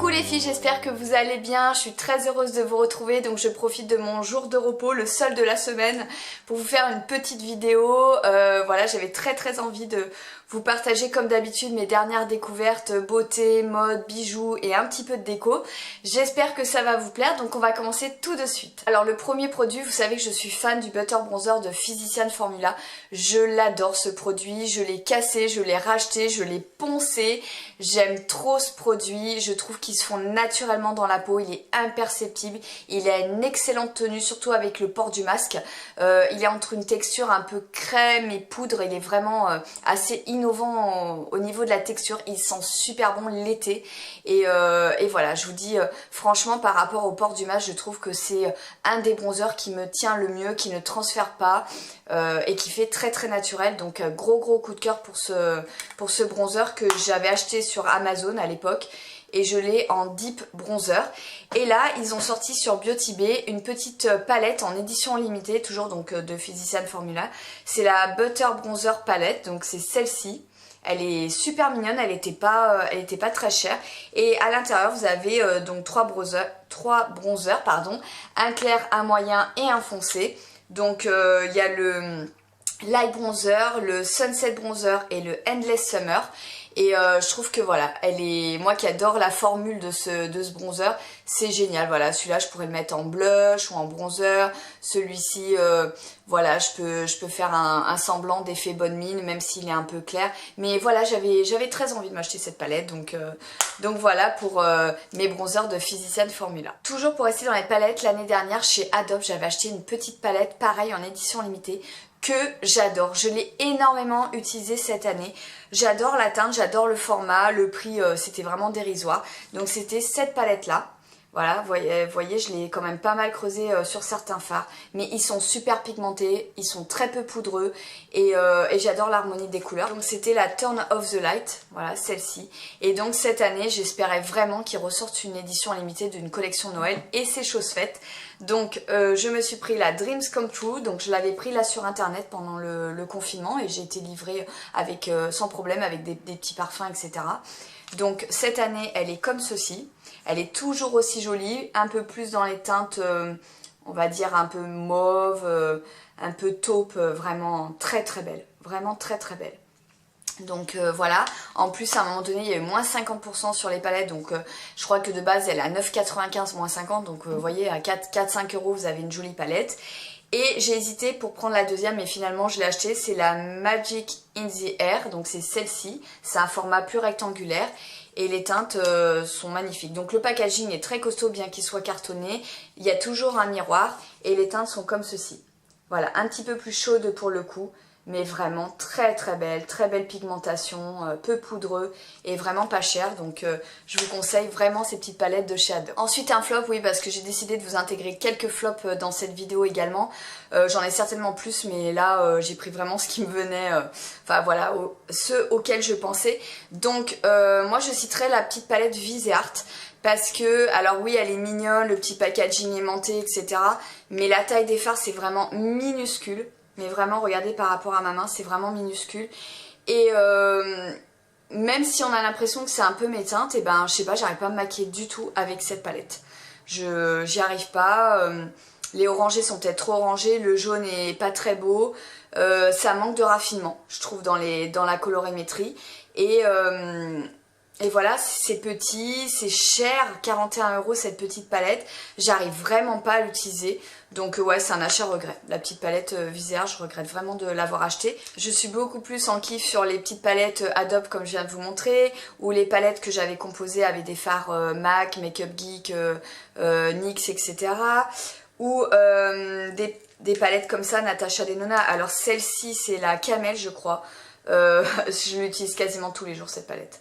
Coucou les filles, j'espère que vous allez bien, je suis très heureuse de vous retrouver, donc je profite de mon jour de repos, le seul de la semaine, pour vous faire une petite vidéo. Voilà, j'avais très envie de vous partager comme d'habitude mes dernières découvertes beauté, mode, bijoux et un petit peu de déco. J'espère que ça va vous plaire, donc on va commencer tout de suite. Alors le premier produit, vous savez que je suis fan du Butter Bronzer de Physicians Formula. Je l'adore ce produit, je l'ai cassé, je l'ai racheté, je l'ai poncé. J'aime trop ce produit, je trouve qu'il se fond naturellement dans la peau, il est imperceptible, il a une excellente tenue, surtout avec le port du masque. Il est entre une texture un peu crème et poudre, il est vraiment assez innovant au niveau de la texture, il sent super bon l'été. Et voilà, je vous dis franchement par rapport au port du masque, je trouve que c'est un des bronzers qui me tient le mieux, qui ne transfère pas et qui fait très naturel. Donc gros coup de cœur pour ce bronzer que j'avais acheté sur Amazon à l'époque. Et je l'ai en Deep Bronzer. Et là, ils ont sorti sur Beauty Bay une petite palette en édition limitée, toujours donc de Physicians Formula. C'est la Butter Bronzer Palette, donc c'est celle-ci. Elle est super mignonne, elle était pas très chère. Et à l'intérieur, vous avez donc trois bronzers, un clair, un moyen et un foncé. Donc il y a le Light Bronzer, le Sunset Bronzer et le Endless Summer. Et je trouve que voilà, moi qui adore la formule de ce bronzer, c'est génial. Voilà, celui-là je pourrais le mettre en blush ou en bronzer. Celui-ci, voilà, je peux faire un semblant d'effet bonne mine, même s'il est un peu clair. Mais voilà, j'avais très envie de m'acheter cette palette, donc voilà pour mes bronzers de Physicians Formula. Toujours pour rester dans les palettes, l'année dernière chez Adobe, j'avais acheté une petite palette, pareil en édition limitée, que j'adore. Je l'ai énormément utilisée cette année. J'adore la teinte, j'adore le format, le prix c'était vraiment dérisoire. Donc c'était cette palette là. Voilà, vous voyez, je l'ai quand même pas mal creusé sur certains fards. Mais ils sont super pigmentés, ils sont très peu poudreux et j'adore l'harmonie des couleurs. Donc c'était la Turn Off the Light, voilà celle-ci. Et donc cette année, j'espérais vraiment qu'ils ressortent une édition limitée d'une collection Noël et c'est chose faite. Donc je me suis pris la Dreams Come True, donc je l'avais pris là sur internet pendant le confinement et j'ai été livrée avec, sans problème avec des petits parfums, etc. Donc cette année, elle est comme ceci. Elle est toujours aussi jolie, un peu plus dans les teintes, on va dire un peu mauve, un peu taupe, vraiment très belle. Vraiment très belle. Donc voilà, en plus à un moment donné il y a eu moins 50% sur les palettes, donc je crois que de base elle est à 9,95 moins 50, donc vous voyez à 4-5 euros vous avez une jolie palette. Et j'ai hésité pour prendre la deuxième mais finalement je l'ai achetée, c'est la Magic in the Air, donc c'est celle-ci, c'est un format plus rectangulaire. Et les teintes sont magnifiques. Donc le packaging est très costaud bien qu'il soit cartonné. Il y a toujours un miroir et les teintes sont comme ceci. Voilà, un petit peu plus chaude pour le coup. Mais vraiment très belle pigmentation, peu poudreux et vraiment pas cher. Donc je vous conseille vraiment ces petites palettes de chez Adobe. Ensuite un flop, oui, parce que j'ai décidé de vous intégrer quelques flops dans cette vidéo également. J'en ai certainement plus, mais là j'ai pris vraiment ce qui me venait, enfin voilà, ceux auxquels je pensais. Donc moi je citerai la petite palette Viseart. Parce que, alors oui elle est mignonne, le petit packaging aimanté, etc. Mais la taille des fards c'est vraiment minuscule. Mais vraiment, regardez par rapport à ma main, c'est vraiment minuscule. Et même si on a l'impression que c'est un peu mes teintes, et ben je sais pas, j'arrive pas à me maquiller du tout avec cette palette. J'y arrive pas. Les orangés sont peut-être trop orangés, le jaune est pas très beau. Ça manque de raffinement, je trouve, dans la colorimétrie. Et voilà, c'est petit, c'est cher, 41 € cette petite palette. J'arrive vraiment pas à l'utiliser. Donc ouais, c'est un achat regret. La petite palette Viseart, je regrette vraiment de l'avoir achetée. Je suis beaucoup plus en kiff sur les petites palettes Adobe comme je viens de vous montrer, ou les palettes que j'avais composées avec des fards MAC, Makeup Geek, NYX, etc. Ou des palettes comme ça, Natasha Denona. Alors celle-ci, c'est la Camel, je crois. Je l'utilise quasiment tous les jours cette palette.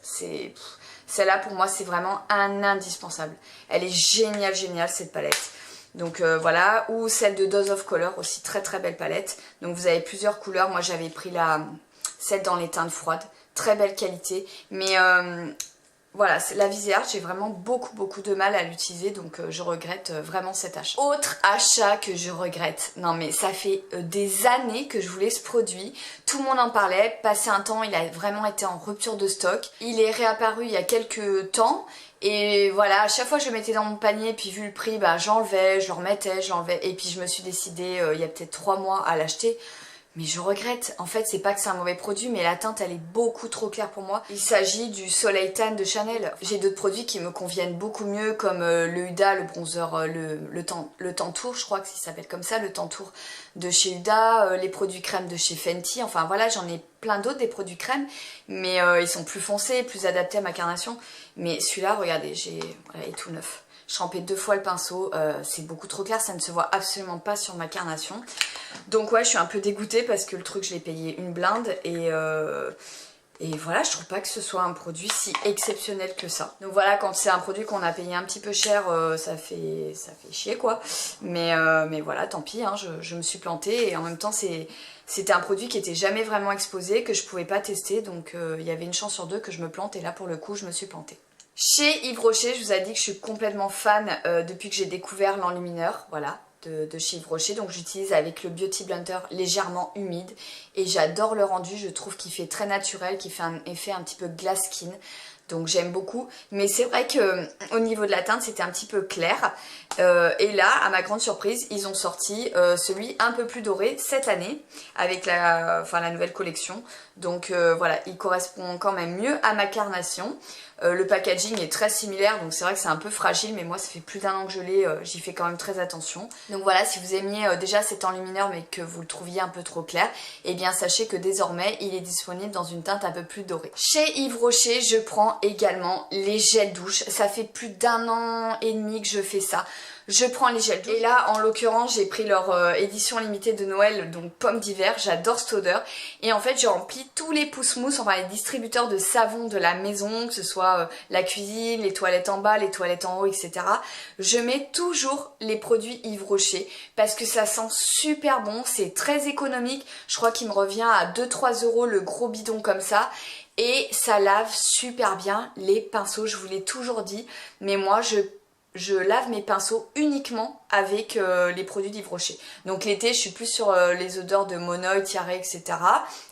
Celle-là pour moi c'est vraiment un indispensable. Elle est géniale cette palette. Donc voilà, ou celle de Dose of Color aussi, très belle palette. Donc vous avez plusieurs couleurs, moi j'avais pris celle dans les teintes froides, très belle qualité. Mais voilà, la Viséart, j'ai vraiment beaucoup de mal à l'utiliser, donc je regrette vraiment cet achat. Autre achat que je regrette, non mais ça fait des années que je voulais ce produit, tout le monde en parlait, passé un temps il a vraiment été en rupture de stock, il est réapparu il y a quelques temps, et voilà, à chaque fois que je le mettais dans mon panier, puis vu le prix, bah, j'enlevais, je le remettais, j'enlevais, et puis je me suis décidée il y a peut-être 3 mois à l'acheter. Mais je regrette, en fait c'est pas que c'est un mauvais produit mais la teinte elle est beaucoup trop claire pour moi. Il s'agit du Soleil Tan de Chanel. J'ai d'autres produits qui me conviennent beaucoup mieux comme le Huda, le bronzer, le Tantour, je crois que ça s'appelle comme ça, le Tantour de chez Huda, les produits crème de chez Fenty, enfin voilà j'en ai plein d'autres des produits crème mais ils sont plus foncés, plus adaptés à ma carnation. Mais celui-là regardez, voilà, il est tout neuf. Je trempais 2 fois le pinceau, c'est beaucoup trop clair, ça ne se voit absolument pas sur ma carnation. Donc ouais, je suis un peu dégoûtée parce que le truc, je l'ai payé une blinde et voilà, je trouve pas que ce soit un produit si exceptionnel que ça. Donc voilà, quand c'est un produit qu'on a payé un petit peu cher, ça fait chier quoi. Mais voilà, tant pis, hein, je me suis plantée et en même temps c'était un produit qui était jamais vraiment exposé, que je pouvais pas tester, donc il y avait une chance sur 2 que je me plante et là pour le coup je me suis plantée. Chez Yves Rocher, je vous ai dit que je suis complètement fan depuis que j'ai découvert l'enlumineur, voilà, de chez Yves Rocher. Donc j'utilise avec le Beauty Blender légèrement humide et j'adore le rendu, je trouve qu'il fait très naturel, qu'il fait un effet un petit peu glass skin. Donc j'aime beaucoup, mais c'est vrai que au niveau de la teinte c'était un petit peu clair et là à ma grande surprise ils ont sorti celui un peu plus doré cette année avec la nouvelle collection, donc voilà, il correspond quand même mieux à ma carnation. Le packaging est très similaire donc c'est vrai que c'est un peu fragile mais moi ça fait plus d'1 an que je l'ai, j'y fais quand même très attention. Donc voilà, si vous aimiez déjà cet enlumineur mais que vous le trouviez un peu trop clair, et bien sachez que désormais il est disponible dans une teinte un peu plus dorée. Chez Yves Rocher je prends également les gels douche, ça fait plus d'1 an et demi que je fais ça. Je prends les gels douche et là en l'occurrence j'ai pris leur édition limitée de Noël, donc pomme d'hiver, j'adore cette odeur et en fait j'ai rempli tous les pousse-mousse, enfin les distributeurs de savon de la maison, que ce soit la cuisine, les toilettes en bas, les toilettes en haut, etc. Je mets toujours les produits Yves Rocher parce que ça sent super bon, c'est très économique, je crois qu'il me revient à 2-3 € le gros bidon comme ça. Et ça lave super bien les pinceaux, je vous l'ai toujours dit, mais moi je lave mes pinceaux uniquement avec les produits d'Yves Rocher. Donc l'été je suis plus sur les odeurs de Monoï, Tiare, etc.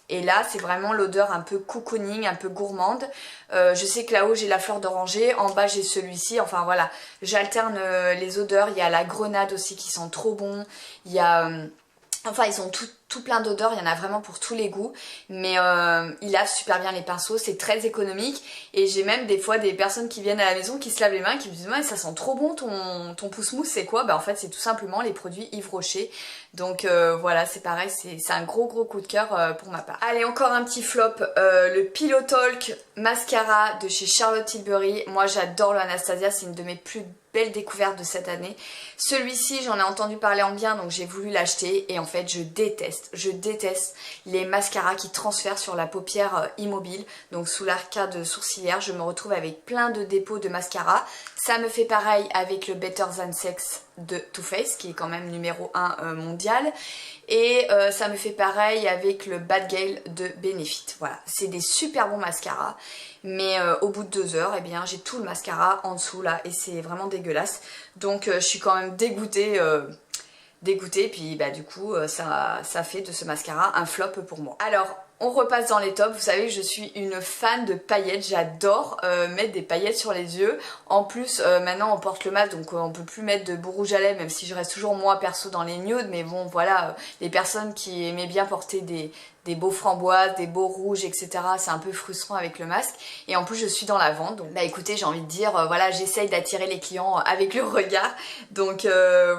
Et là c'est vraiment l'odeur un peu cocooning, un peu gourmande. Je sais que là-haut j'ai la fleur d'oranger, en bas j'ai celui-ci, enfin voilà. J'alterne les odeurs, il y a la grenade aussi qui sent trop bon, il y a... Enfin ils ont tout plein d'odeurs, il y en a vraiment pour tous les goûts, mais ils lavent super bien les pinceaux, c'est très économique et j'ai même des fois des personnes qui viennent à la maison qui se lavent les mains qui me disent ouais, ça sent trop bon ton pouce-mousse, c'est quoi? Bah en fait c'est tout simplement les produits Yves Rocher, donc voilà, c'est pareil, c'est un gros coup de cœur pour ma part. Allez, encore un petit flop, le Pillow Talk mascara de chez Charlotte Tilbury. Moi j'adore le Anastasia, c'est une de mes plus belle découverte de cette année. Celui-ci j'en ai entendu parler en bien donc j'ai voulu l'acheter et en fait je déteste les mascaras qui transfèrent sur la paupière immobile, donc sous l'arcade sourcilière. Je me retrouve avec plein de dépôts de mascara. Ça me fait pareil avec le Better Than Sex de Too Faced qui est quand même numéro 1 mondial et ça me fait pareil avec le Bad Gale de Benefit. Voilà, c'est des super bons mascaras mais au bout de 2 heures eh bien j'ai tout le mascara en dessous là et c'est vraiment dégueulasse, donc je suis quand même dégoûtée puis bah du coup ça fait de ce mascara un flop pour moi. Alors on repasse dans les tops, vous savez que je suis une fan de paillettes, j'adore mettre des paillettes sur les yeux. En plus maintenant on porte le masque donc on peut plus mettre de beau rouge à lèvres, même si je reste toujours moi perso dans les nudes, mais bon voilà, les personnes qui aimaient bien porter des beaux framboises, des beaux rouges, etc. c'est un peu frustrant avec le masque et en plus je suis dans la vente, donc bah écoutez j'ai envie de dire voilà, j'essaye d'attirer les clients avec le regard, donc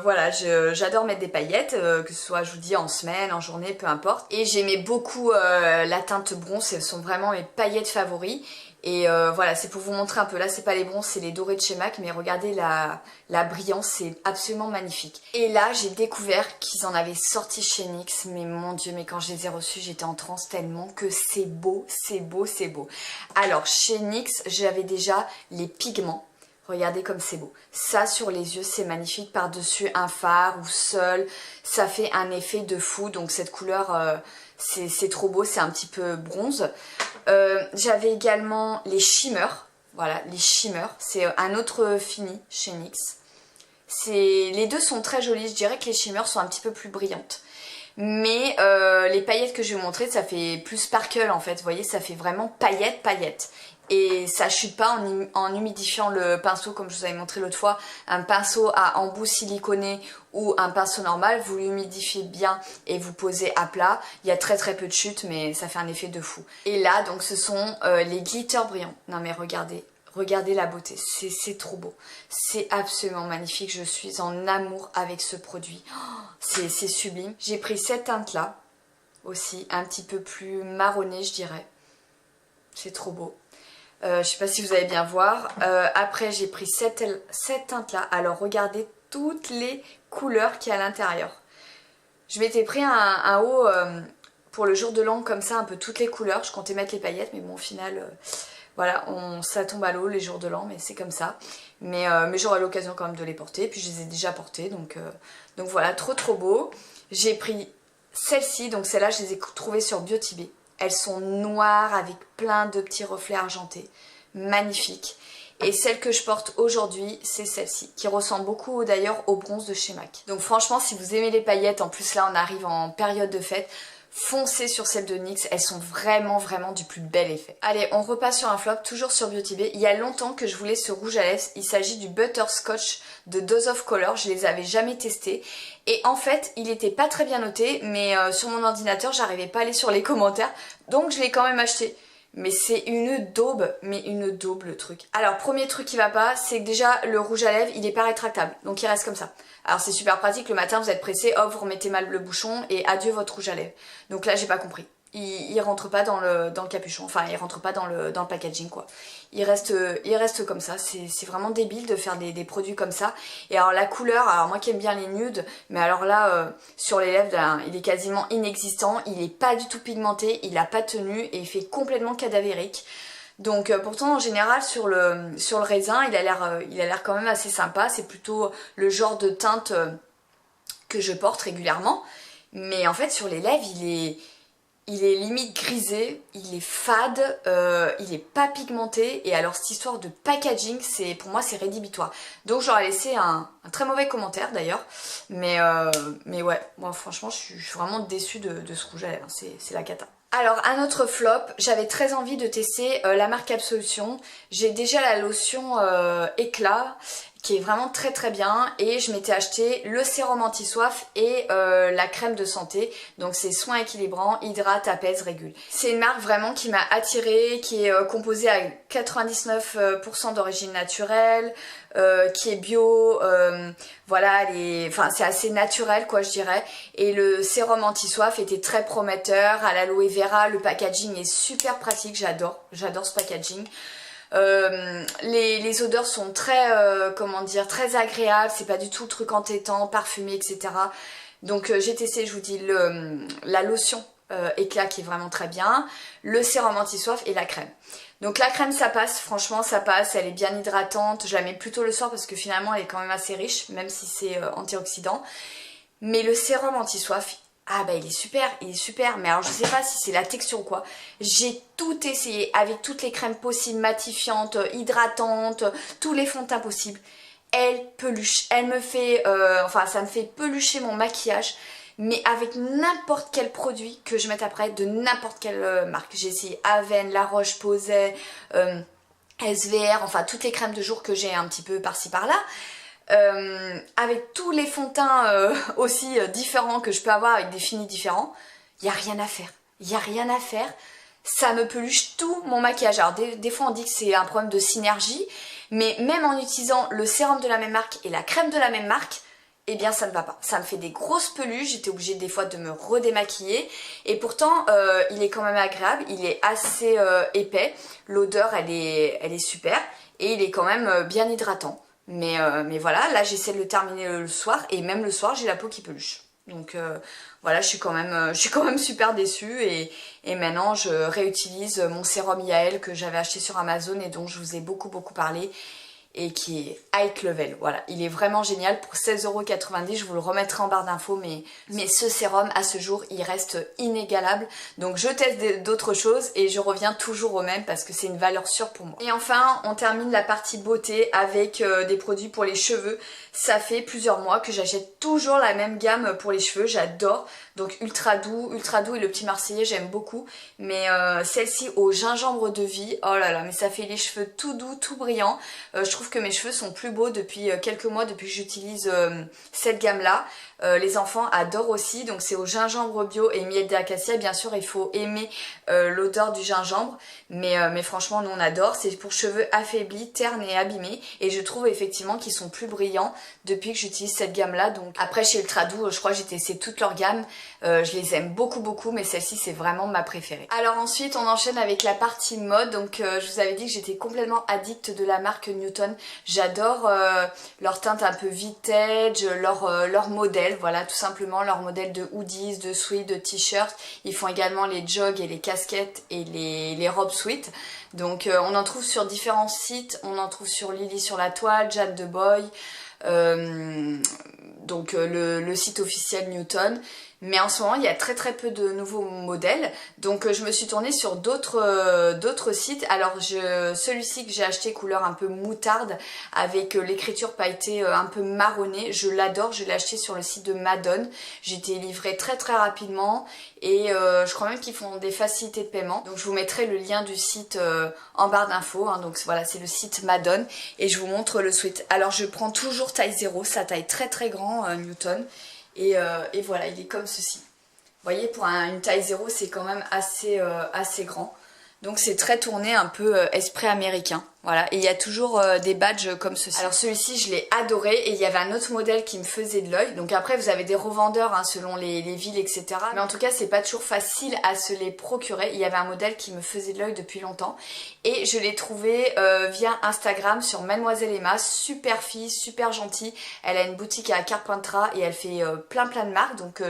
voilà, j'adore mettre des paillettes, que ce soit je vous dis en semaine, en journée, peu importe, et j'aimais beaucoup la teinte bronze, ce sont vraiment mes paillettes favoris. Et voilà, c'est pour vous montrer un peu, là c'est pas les bronzes, c'est les dorés de chez MAC, mais regardez la brillance, c'est absolument magnifique. Et là j'ai découvert qu'ils en avaient sorti chez NYX, mais mon dieu, mais quand je les ai reçus j'étais en transe tellement que c'est beau, c'est beau, c'est beau. Alors chez NYX j'avais déjà les pigments. Regardez comme c'est beau. Ça sur les yeux c'est magnifique, par-dessus un fard ou seul, ça fait un effet de fou. Donc cette couleur c'est trop beau, c'est un petit peu bronze. J'avais également les shimmers. Voilà, les Shimmer. C'est un autre fini chez NYX. Les deux sont très jolis, je dirais que les Shimmer sont un petit peu plus brillantes. Mais les paillettes que je vais vous montrer, ça fait plus sparkle en fait, vous voyez, ça fait vraiment paillettes. Et ça chute pas en humidifiant le pinceau comme je vous avais montré l'autre fois. Un pinceau à embout siliconé ou un pinceau normal, vous l'humidifiez bien et vous posez à plat. Il y a très peu de chute mais ça fait un effet de fou. Et là donc ce sont les glitters brillants. Non mais regardez. Regardez la beauté, c'est trop beau. C'est absolument magnifique, je suis en amour avec ce produit. Oh, c'est sublime. J'ai pris cette teinte-là, aussi, un petit peu plus marronné, je dirais. C'est trop beau. Je sais pas si vous allez bien voir. Après, j'ai pris cette teinte-là. Alors, regardez toutes les couleurs qu'il y a à l'intérieur. Je m'étais pris un haut pour le jour de l'an, comme ça, un peu toutes les couleurs. Je comptais mettre les paillettes, mais bon, au final... Voilà, ça tombe à l'eau les jours de l'an, mais c'est comme ça. Mais j'aurai l'occasion quand même de les porter, puis je les ai déjà portés, donc voilà, trop beau. J'ai pris celle-ci, donc celle-là je les ai trouvées sur Beauty Bay. Elles sont noires avec plein de petits reflets argentés, magnifiques. Et celle que je porte aujourd'hui, c'est celle-ci, qui ressemble beaucoup d'ailleurs au bronze de chez MAC. Donc franchement, si vous aimez les paillettes, en plus là on arrive en période de fête, foncez sur celles de NYX, elles sont vraiment du plus bel effet. Allez, on repasse sur un flop, toujours sur Beauty Bay. Il y a longtemps que je voulais ce rouge à lèvres, il s'agit du Butterscotch de Dose of Color, je les avais jamais testés. Et en fait, il était pas très bien noté, mais sur mon ordinateur, j'arrivais pas à aller sur les commentaires, donc je l'ai quand même acheté. Mais c'est une daube le truc. Alors premier truc qui va pas, c'est que déjà le rouge à lèvres il est pas rétractable, donc il reste comme ça. Alors c'est super pratique, le matin vous êtes pressé, hop vous remettez mal le bouchon et adieu votre rouge à lèvres. Donc là j'ai pas compris. Il rentre pas dans le capuchon, enfin il rentre pas dans le packaging quoi. Il reste comme ça, c'est vraiment débile de faire des produits comme ça. Et alors la couleur, alors moi qui aime bien les nudes, mais alors là sur les lèvres là, il est quasiment inexistant, il est pas du tout pigmenté, il a pas de tenue et il fait complètement cadavérique. Donc pourtant en général sur le raisin il a l'air quand même assez sympa, c'est plutôt le genre de teinte que je porte régulièrement. Mais en fait sur les lèvres il est limite grisé, il est fade, il est pas pigmenté et alors cette histoire de packaging, pour moi c'est rédhibitoire. Donc j'aurais laissé un très mauvais commentaire d'ailleurs, mais ouais, moi franchement je suis vraiment déçue de ce rouge à lèvres, c'est la cata. Alors un autre flop, j'avais très envie de tester la marque Absolution. J'ai déjà la lotion éclat qui est vraiment très bien et je m'étais acheté le sérum anti-soif et la crème de santé. Donc c'est soin équilibrant, hydrate, apaise, régule. C'est une marque vraiment qui m'a attirée, qui est composée à 99% d'origine naturelle, qui est bio, voilà, enfin c'est assez naturel quoi je dirais. Et le sérum anti-soif était très prometteur, à l'aloe vera, le packaging est super pratique, j'adore ce packaging. Les odeurs sont très, comment dire, très agréables, c'est pas du tout le truc entêtant, parfumé, etc. Donc j'ai testé, je vous dis, la lotion éclat qui est vraiment très bien, le sérum anti-soif et la crème. Donc la crème ça passe, franchement ça passe, elle est bien hydratante, je la mets plutôt le soir parce que finalement elle est quand même assez riche, même si c'est antioxydant. Mais le sérum anti-soif, ah bah il est super, mais alors je sais pas si c'est la texture ou quoi. J'ai tout essayé avec toutes les crèmes possibles, matifiantes, hydratantes, tous les fonds de teint possibles. Elle peluche, elle me fait, enfin ça me fait pelucher mon maquillage, mais avec n'importe quel produit que je mette après, de n'importe quelle marque. J'ai essayé Aven, La Roche-Posay, SVR, enfin toutes les crèmes de jour que j'ai un petit peu par-ci par-là. Avec tous les fonds de teint aussi différents que je peux avoir avec des finis différents, il n'y a rien à faire, ça me peluche tout mon maquillage. Alors des fois on dit que c'est un problème de synergie, mais même en utilisant le sérum de la même marque et la crème de la même marque, eh bien ça ne va pas, ça me fait des grosses peluches, j'étais obligée des fois de me redémaquiller et pourtant il est quand même agréable, il est assez épais, l'odeur elle est super et il est quand même bien hydratant. Mais voilà, là j'essaie de le terminer le soir et même le soir j'ai la peau qui peluche. Donc voilà, je suis quand même super déçue et maintenant je réutilise mon sérum Yael que j'avais acheté sur Amazon et dont je vous ai beaucoup parlé. et qui est high level. Voilà, il est vraiment génial. Pour 16,90 €, je vous le remettrai en barre d'infos, mais ce sérum à ce jour il reste inégalable. Donc je teste d'autres choses et je reviens toujours au même parce que c'est une valeur sûre pour moi. Et enfin on termine la partie beauté avec des produits pour les cheveux. Ça fait plusieurs mois que j'achète toujours la même gamme pour les cheveux, j'adore. Donc Ultra Doux et le Petit Marseillais j'aime beaucoup. Mais celle-ci au gingembre de vie, oh là là, mais ça fait les cheveux tout doux, tout brillants. Je trouve que mes cheveux sont plus beaux depuis quelques mois, depuis que j'utilise cette gamme-là. Les enfants adorent aussi, donc c'est au gingembre bio et miel d'acacia. Bien sûr, il faut aimer l'odeur du gingembre, mais franchement, nous on adore. C'est pour cheveux affaiblis, ternes et abîmés. Et je trouve effectivement qu'ils sont plus brillants depuis que j'utilise cette gamme-là. Donc après, chez Ultra Doux, je crois que j'ai testé toute leur gamme. Je les aime beaucoup, mais celle-ci, c'est vraiment ma préférée. Alors ensuite, on enchaîne avec la partie mode. Donc je vous avais dit que j'étais complètement addict de la marque Newton. J'adore leur teinte un peu vintage, leur modèle, voilà, tout simplement leur modèle de hoodies, de sweats, de t-shirts. Ils font également les jogs et les casquettes et les robes sweats. Donc on en trouve sur différents sites, on en trouve sur Lily sur la toile, Jeanne de Boy, donc le site officiel Newton. Mais en ce moment, il y a très peu de nouveaux modèles. Donc je me suis tournée sur d'autres sites. Alors celui-ci que j'ai acheté couleur un peu moutarde avec l'écriture pailletée un peu marronnée. Je l'adore, je l'ai acheté sur le site de Madone. J'ai été livrée très rapidement. Et je crois même qu'ils font des facilités de paiement. Donc je vous mettrai le lien du site en barre d'infos. Hein. Donc voilà, c'est le site Madone. Et je vous montre le sweat. Alors je prends toujours taille 0. Ça taille très grand Newton. Et voilà, il est comme ceci. Vous voyez, pour une taille 0, c'est quand même assez grand. Donc c'est très tourné, un peu esprit américain. Voilà, et il y a toujours des badges comme ceci. Alors celui-ci, je l'ai adoré et il y avait un autre modèle qui me faisait de l'œil. Donc après, vous avez des revendeurs hein, selon les villes, etc. Mais en tout cas, c'est pas toujours facile à se les procurer. Il y avait un modèle qui me faisait de l'œil depuis longtemps. Et je l'ai trouvé via Instagram sur Mademoiselle Emma. Super fille, super gentille. Elle a une boutique à Carpentras et elle fait plein de marques. Donc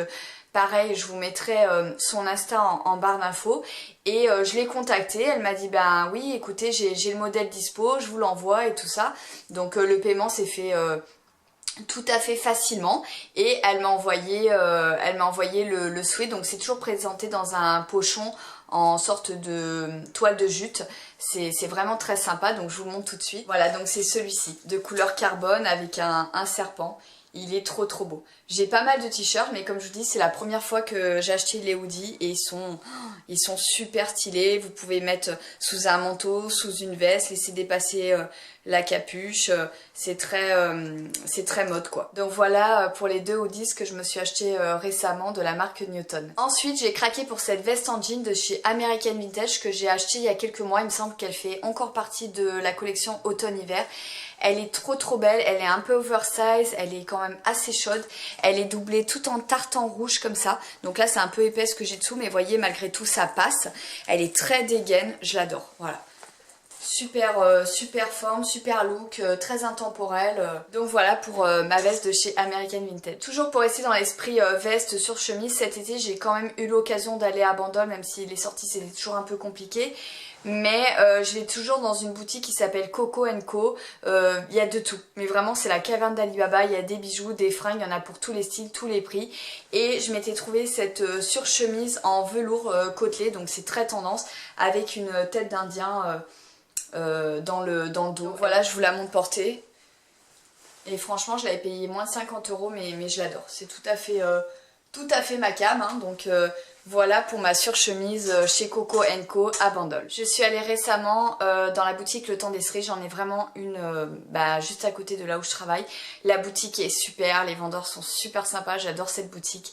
pareil, je vous mettrai son Insta en barre d'infos. Et je l'ai contactée, elle m'a dit ben oui écoutez j'ai le modèle dispo, je vous l'envoie et tout ça. Donc le paiement s'est fait tout à fait facilement et elle m'a envoyé le sweat. Donc c'est toujours présenté dans un pochon en sorte de toile de jute. C'est vraiment très sympa, donc je vous le montre tout de suite. Voilà, donc c'est celui-ci, de couleur carbone avec un serpent. Il est trop beau. J'ai pas mal de t-shirts, mais comme je vous dis, c'est la première fois que j'ai acheté les hoodies et ils sont super stylés. Vous pouvez mettre sous un manteau, sous une veste, laisser dépasser la capuche. C'est très mode quoi. Donc voilà pour les deux hoodies que je me suis acheté récemment de la marque Newton. Ensuite, j'ai craqué pour cette veste en jean de chez American Vintage que j'ai acheté il y a quelques mois. Il me semble qu'elle fait encore partie de la collection automne-hiver. Elle est trop belle, elle est un peu oversize, elle est quand même assez chaude. Elle est doublée tout en tartan rouge comme ça. Donc là c'est un peu épais ce que j'ai dessous, mais voyez malgré tout ça passe. Elle est très dégaine, je l'adore, voilà. Super forme, super look, très intemporel. Donc voilà pour ma veste de chez American Vintage. Toujours pour rester dans l'esprit veste sur chemise, cet été j'ai quand même eu l'occasion d'aller à Bandol, même si les sorties c'était toujours un peu compliqué. Mais je l'ai toujours dans une boutique qui s'appelle Coco & Co. Il y a de tout. Mais vraiment c'est la caverne d'Alibaba. Il y a des bijoux, des fringues, il y en a pour tous les styles, tous les prix. Et je m'étais trouvé cette surchemise en velours côtelé. Donc c'est très tendance avec une tête d'Indien dans le dos. Donc voilà, je vous la montre portée. Et franchement je l'avais payé moins de 50 €, mais je l'adore. C'est tout à fait ma came. Hein. Donc voilà pour ma surchemise chez Coco & Co à Bandol. Je suis allée récemment dans la boutique Le Temps des Cerises. J'en ai vraiment une juste à côté de là où je travaille. La boutique est super, les vendeurs sont super sympas, j'adore cette boutique.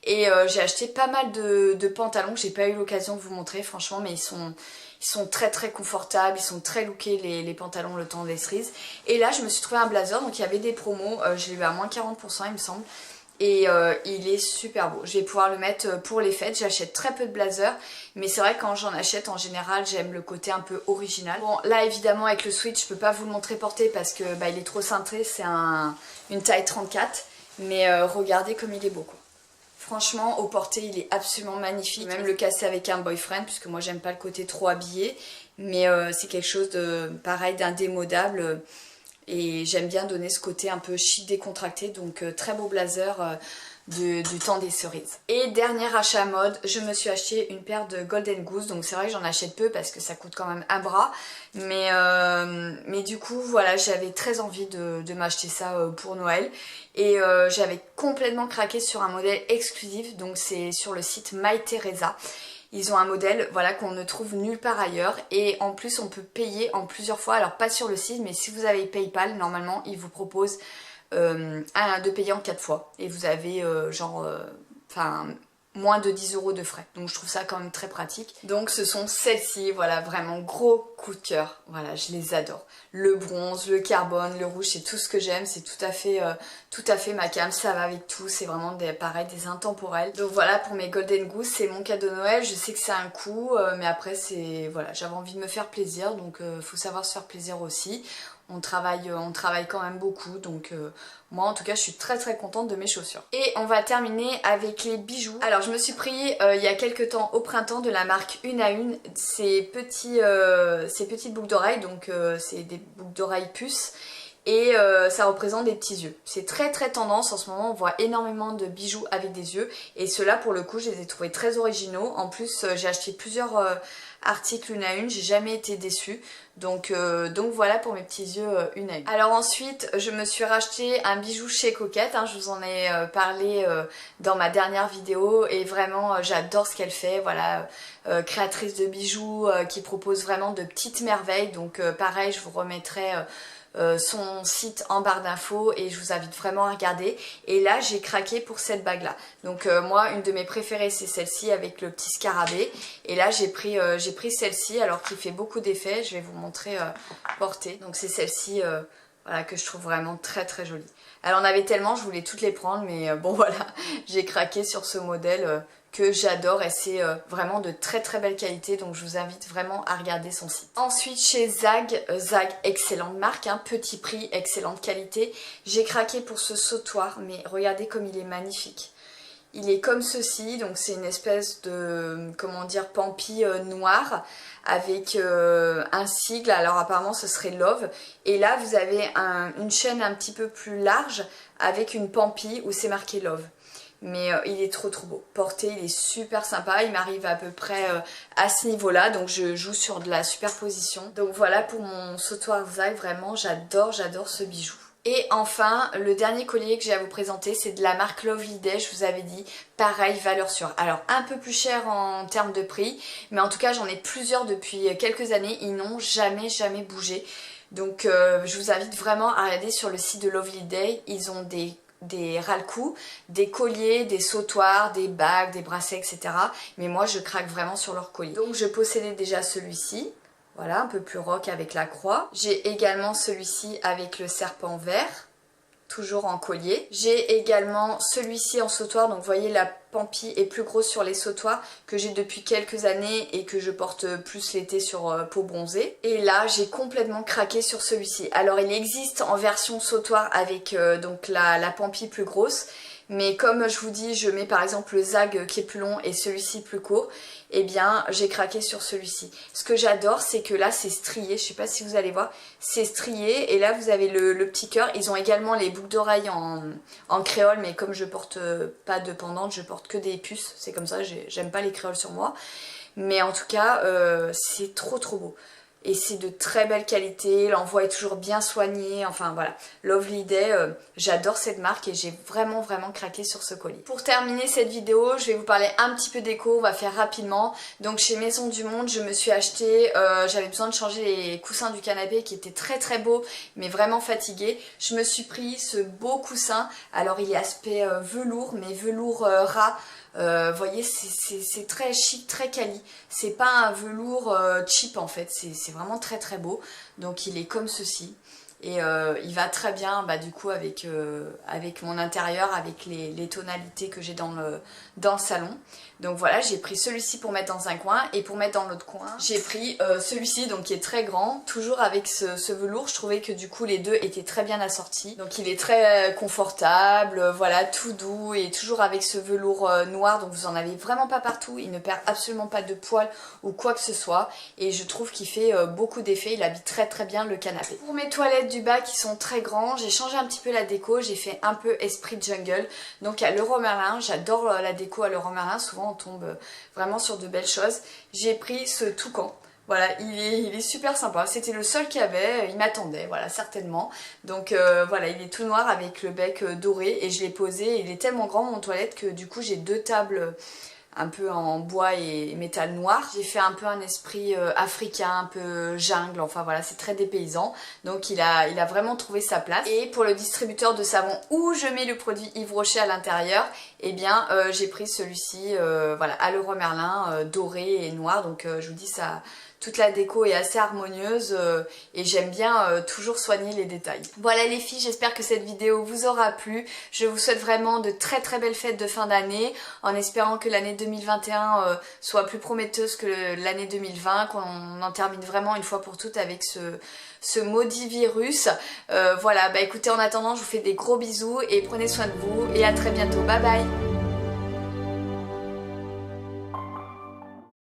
Et j'ai acheté pas mal de pantalons que j'ai pas eu l'occasion de vous montrer franchement, mais ils sont très confortables, ils sont très lookés les pantalons Le Temps des Cerises. Et là je me suis trouvé un blazer, donc il y avait des promos, je l'ai eu à moins 40% il me semble. Et il est super beau. Je vais pouvoir le mettre pour les fêtes. J'achète très peu de blazers, mais c'est vrai que quand j'en achète en général j'aime le côté un peu original. Bon là évidemment avec le sweat je peux pas vous le montrer porté parce que il est trop cintré. C'est une taille 34, mais regardez comme il est beau quoi. Franchement au porté il est absolument magnifique. Même le casser avec un boyfriend puisque moi j'aime pas le côté trop habillé, mais c'est quelque chose de pareil, d'indémodable. Et j'aime bien donner ce côté un peu chic décontracté, donc très beau blazer du temps des cerises. Et dernier achat mode, je me suis acheté une paire de Golden Goose, donc c'est vrai que j'en achète peu parce que ça coûte quand même un bras, mais du coup voilà, j'avais très envie de m'acheter ça pour Noël, et j'avais complètement craqué sur un modèle exclusif, donc c'est sur le site My Teresa. Ils ont un modèle, voilà, qu'on ne trouve nulle part ailleurs, et en plus on peut payer en plusieurs fois, alors pas sur le site, mais si vous avez PayPal, normalement ils vous proposent de payer en 4 fois, et vous avez moins de 10 € de frais, donc je trouve ça quand même très pratique. Donc ce sont celles-ci, voilà, vraiment gros coup de cœur, voilà, je les adore. Le bronze, le carbone, le rouge, c'est tout ce que j'aime, c'est tout à fait ma came, ça va avec tout, c'est vraiment pareil, des intemporels. Donc voilà pour mes Golden Goose, c'est mon cadeau de Noël, je sais que c'est un coût, mais après c'est, voilà, j'avais envie de me faire plaisir, donc faut savoir se faire plaisir aussi. On travaille quand même beaucoup, donc moi en tout cas je suis très contente de mes chaussures. Et on va terminer avec les bijoux. Alors je me suis pris il y a quelques temps au printemps de la marque Une à Une ces petites boucles d'oreilles, donc c'est des boucles d'oreilles puces. Et ça représente des petits yeux. C'est très tendance en ce moment, on voit énormément de bijoux avec des yeux. Et ceux-là pour le coup je les ai trouvés très originaux. En plus j'ai acheté plusieurs articles Une à Une, j'ai jamais été déçue. Donc voilà pour mes petits yeux Une à Une. Alors ensuite je me suis racheté un bijou chez Coquette, hein, je vous en ai parlé dans ma dernière vidéo, et vraiment j'adore ce qu'elle fait, voilà, créatrice de bijoux qui propose vraiment de petites merveilles. Donc pareil, je vous remettrai son site en barre d'infos et je vous invite vraiment à regarder. Et là j'ai craqué pour cette bague là, donc moi une de mes préférées c'est celle-ci avec le petit scarabée, et là j'ai pris celle-ci, alors qu'il fait beaucoup d'effets, je vais vous montrer portée. Donc c'est celle-ci voilà, que je trouve vraiment très jolie. Elle en avait tellement, je voulais toutes les prendre, mais bon voilà, j'ai craqué sur ce modèle que j'adore, et c'est vraiment de très belle qualité, donc je vous invite vraiment à regarder son site. Ensuite chez Zag, excellente marque, hein, petit prix, excellente qualité, j'ai craqué pour ce sautoir, mais regardez comme il est magnifique. Il est comme ceci, donc c'est une espèce de, comment dire, pampi noir avec un sigle, alors apparemment ce serait Love, et là vous avez une chaîne un petit peu plus large avec une pampi où c'est marqué Love. Mais il est trop beau. Porté, il est super sympa, il m'arrive à peu près à ce niveau-là, donc je joue sur de la superposition. Donc voilà pour mon sautoir Zag, vraiment j'adore ce bijou. Et enfin, le dernier collier que j'ai à vous présenter, c'est de la marque Lovely Day, je vous avais dit, pareil, valeur sûre. Alors un peu plus cher en termes de prix, mais en tout cas j'en ai plusieurs depuis quelques années, ils n'ont jamais bougé. Donc je vous invite vraiment à regarder sur le site de Lovely Day, ils ont des ras-le-cou, des colliers, des sautoirs, des bagues, des bracelets, etc. Mais moi je craque vraiment sur leurs colliers. Donc je possédais déjà celui-ci, voilà, un peu plus rock avec la croix. J'ai également celui-ci avec le serpent vert, toujours en collier. J'ai également celui-ci en sautoir, donc vous voyez la pampi est plus grosse sur les sautoirs, que j'ai depuis quelques années et que je porte plus l'été sur peau bronzée. Et là j'ai complètement craqué sur celui-ci. Alors il existe en version sautoir avec donc la pampi plus grosse, mais comme je vous dis, je mets par exemple le Zag qui est plus long et celui-ci plus court, et bien j'ai craqué sur celui-ci. Ce que j'adore, c'est que là c'est strié, je sais pas si vous allez voir, c'est strié, et là vous avez le petit cœur. Ils ont également les boucles d'oreilles en créole, mais comme je porte pas de pendante, je porte que des puces, c'est comme ça, j'aime pas les créoles sur moi. Mais en tout cas, c'est trop beau. Et c'est de très belle qualité, l'envoi est toujours bien soigné, enfin voilà. Lovely Day, j'adore cette marque et j'ai vraiment craqué sur ce colis. Pour terminer cette vidéo, je vais vous parler un petit peu déco, on va faire rapidement. Donc chez Maison du Monde, je me suis acheté, j'avais besoin de changer les coussins du canapé qui étaient très beaux, mais vraiment fatigués. Je me suis pris ce beau coussin, alors il est aspect velours, mais velours ras. Vous voyez, c'est très chic, très quali. C'est pas un velours cheap en fait, c'est vraiment très beau. Donc il est comme ceci. Et il va très bien du coup avec mon intérieur, avec les tonalités que j'ai dans le salon. Donc voilà, j'ai pris celui-ci pour mettre dans un coin et pour mettre dans l'autre coin, j'ai pris celui-ci donc qui est très grand, toujours avec ce velours. Je trouvais que du coup les deux étaient très bien assortis. Donc il est très confortable, voilà, tout doux et toujours avec ce velours noir, donc vous en avez vraiment pas partout. Il ne perd absolument pas de poils ou quoi que ce soit et je trouve qu'il fait beaucoup d'effet. Il habille très très bien le canapé. Pour mes toilettes du bas qui sont très grands, j'ai changé un petit peu la déco, j'ai fait un peu esprit jungle. Donc à Leroy Merlin, j'adore la déco à Leroy Merlin, souvent on tombe vraiment sur de belles choses. J'ai pris ce toucan. Voilà, il est super sympa, c'était le seul qu'il y avait, il m'attendait, voilà, certainement. Donc voilà, il est tout noir avec le bec doré et je l'ai posé, il est tellement grand mon toilette que du coup j'ai deux tables un peu en bois et métal noir. J'ai fait un peu un esprit africain, un peu jungle, enfin voilà, c'est très dépaysant. Donc il a vraiment trouvé sa place. Et pour le distributeur de savon où je mets le produit Yves Rocher à l'intérieur, eh bien j'ai pris celui-ci, voilà, à Leroy Merlin, doré et noir. Donc je vous dis ça... Toute la déco est assez harmonieuse et j'aime bien toujours soigner les détails. Voilà les filles, j'espère que cette vidéo vous aura plu. Je vous souhaite vraiment de très très belles fêtes de fin d'année en espérant que l'année 2021 soit plus prometteuse que l'année 2020, qu'on en termine vraiment une fois pour toutes avec ce maudit virus. Voilà, bah écoutez, en attendant, je vous fais des gros bisous et prenez soin de vous et à très bientôt. Bye bye!